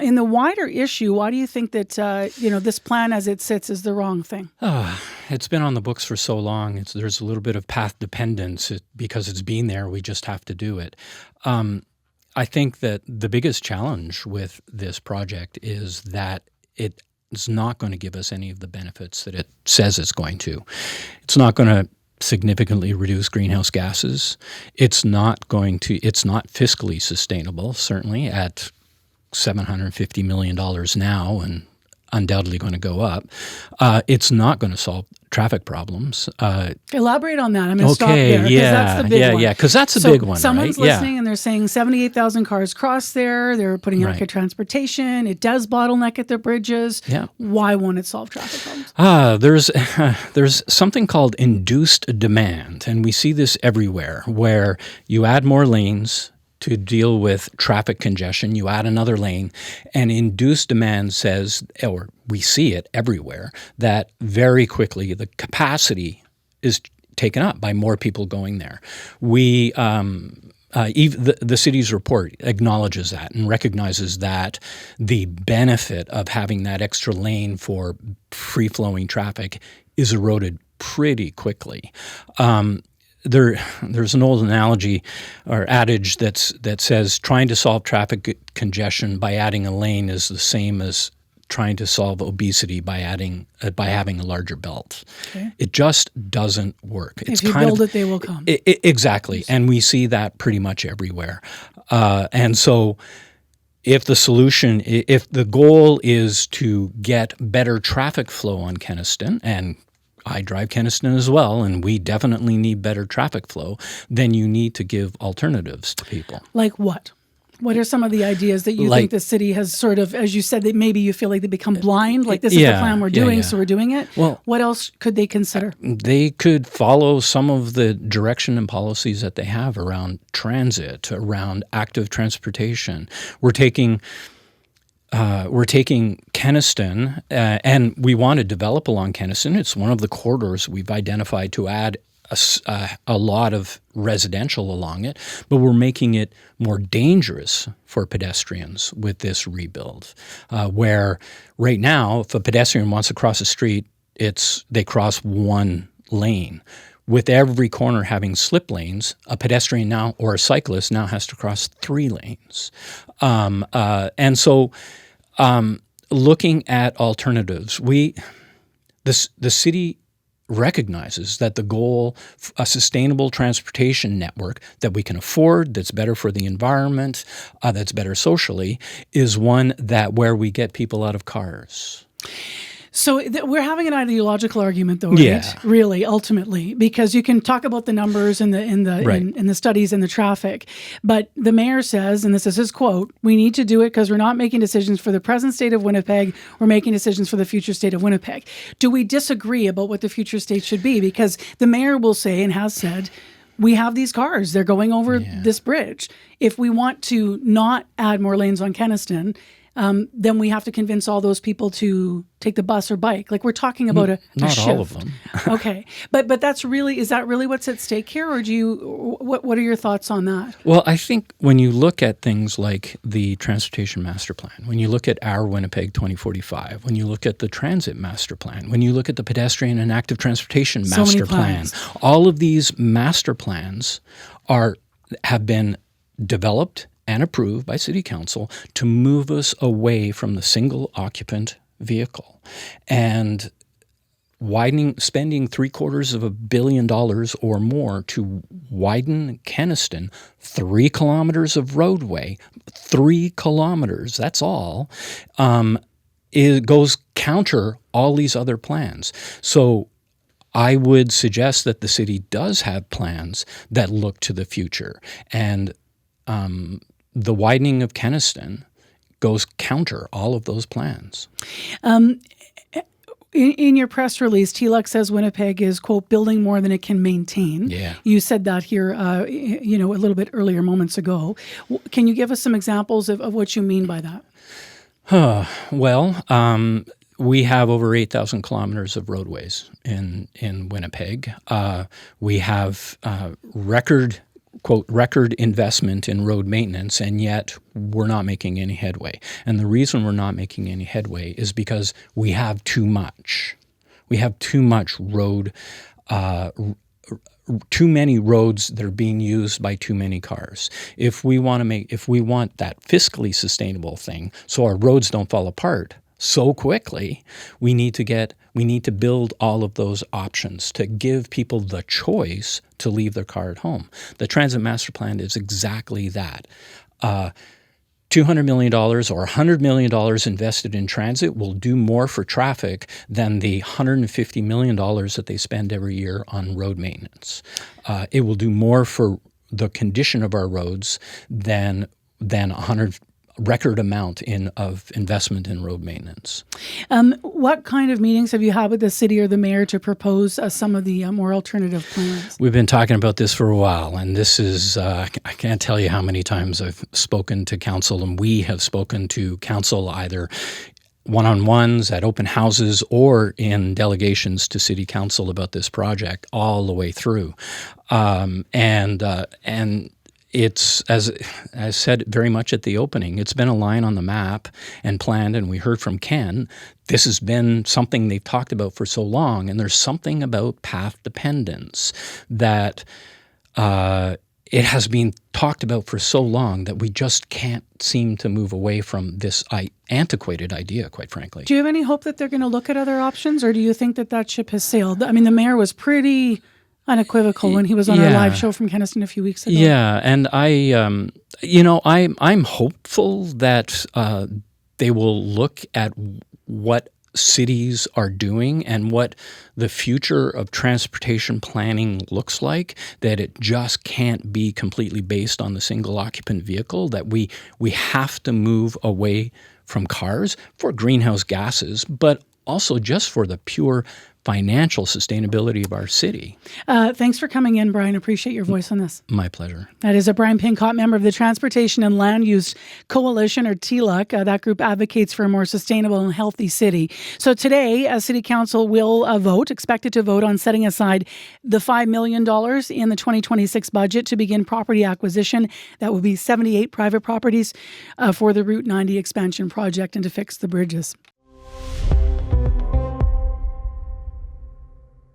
in the wider issue, why do you think that this plan as it sits is the wrong thing? It's been on the books for so long. There's a little bit of path dependence because it's been there. We just have to do it. I think that the biggest challenge with this project is that it is not going to give us any of the benefits that it says it's going to. It's not going to significantly reduce greenhouse gases. It's not fiscally sustainable, certainly at $750 million now and undoubtedly going to go up. It's not going to solve traffic problems. Elaborate on that. I'm going to stop there because that's the big one. Yeah, because that's a big one, someone's right? listening and they're saying 78,000 cars cross there. They're putting in transportation. It does bottleneck at the bridges. Yeah. Why won't it solve traffic problems? There's something called induced demand, and we see this everywhere, where you add more lanes to deal with traffic congestion, you add another lane, and induced demand says, or we see it everywhere, that very quickly the capacity is taken up by more people going there. Even the city's report acknowledges that and recognizes that the benefit of having that extra lane for free-flowing traffic is eroded pretty quickly. There's an old analogy or adage that says trying to solve traffic congestion by adding a lane is the same as trying to solve obesity by having a larger belt. Okay. It just doesn't work. If you build it, they will come. Exactly, and we see that pretty much everywhere. And so if the goal is to get better traffic flow on Kenaston, and I drive Kenaston as well, and we definitely need better traffic flow, then you need to give alternatives to people. Like what? What are some of the ideas that you think the city has sort of, as you said, that maybe you feel like they become blind? Like this is the plan we're doing, so we're doing it? Well, what else could they consider? They could follow some of the direction and policies that they have around transit, around active transportation. We're taking Kenaston, and we want to develop along Kenaston. It's one of the corridors we've identified to add a lot of residential along it, but we're making it more dangerous for pedestrians with this rebuild, where right now, if a pedestrian wants to cross a street, they cross one lane. With every corner having slip lanes, a pedestrian now or a cyclist now has to cross 3 lanes. And so looking at alternatives, the city recognizes that the goal, a sustainable transportation network that we can afford, that's better for the environment, that's better socially, is one where we get people out of cars. So we're having an ideological argument, though, right? Yeah. Really, ultimately, because you can talk about the numbers and the studies and the traffic, but the mayor says, and this is his quote, "We need to do it because we're not making decisions for the present state of Winnipeg. We're making decisions for the future state of Winnipeg." Do we disagree about what the future state should be? Because the mayor will say and has said, we have these cars, they're going over this bridge. If we want to not add more lanes on Kenaston, then we have to convince all those people to take the bus or bike. Like we're talking about a not shift. all of them. Okay, but is that really what's at stake here, or what are your thoughts on that? Well, I think when you look at things like the Transportation Master Plan, when you look at our Winnipeg 2045, when you look at the Transit Master Plan, when you look at the Pedestrian and Active Transportation Master Plan, all of these master plans have been developed and approved by City Council to move us away from the single occupant vehicle. And spending $750 million or more to widen Kenaston, 3 kilometers of roadway, 3 kilometers, that's all, it goes counter all these other plans. So I would suggest that the city does have plans that look to the future. And the widening of Kenaston goes counter all of those plans. In your press release, TLUC says Winnipeg is, quote, building more than it can maintain. Yeah. You said that here, a little bit earlier, moments ago. Can you give us some examples of what you mean by that? We have over 8,000 kilometers of roadways in Winnipeg. We have record quote, record investment in road maintenance, and yet we're not making any headway. And the reason we're not making any headway is because we have too much. We have too much road, too many roads that are being used by too many cars. If we want that fiscally sustainable thing, so our roads don't fall apart so quickly, we need to build all of those options to give people the choice to leave their car at home. The Transit Master Plan is exactly that. $200 million or $100 million invested in transit will do more for traffic than the $150 million that they spend every year on road maintenance. It will do more for the condition of our roads than a record amount of investment in road maintenance. What kind of meetings have you had with the city or the mayor to propose some of the more alternative plans? We've been talking about this for a while, and this is, I can't tell you how many times I've spoken to council, and we have spoken to council either one-on-ones at open houses or in delegations to city council about this project all the way through. And it's, as I said very much at the opening, it's been a line on the map and planned, and we heard from Ken, this has been something they've talked about for so long, and there's something about path dependence that it has been talked about for so long that we just can't seem to move away from this antiquated idea, quite frankly. Do you have any hope that they're going to look at other options, or do you think that ship has sailed? I mean, the mayor was pretty unequivocal when he was on our live show from Keniston a few weeks ago. Yeah, and I'm hopeful that they will look at what cities are doing and what the future of transportation planning looks like, that it just can't be completely based on the single occupant vehicle, that we have to move away from cars for greenhouse gases, but also just for the pure financial sustainability of our city. Thanks for coming in, Brian. Appreciate your voice on this. My pleasure. That is a Brian Pincott, member of the Transportation and Land Use Coalition, or TLUC. That group advocates for a more sustainable and healthy city. So today, City Council will expected to vote on setting aside the $5 million in the 2026 budget to begin property acquisition. That will be 78 private properties for the Route 90 expansion project and to fix the bridges.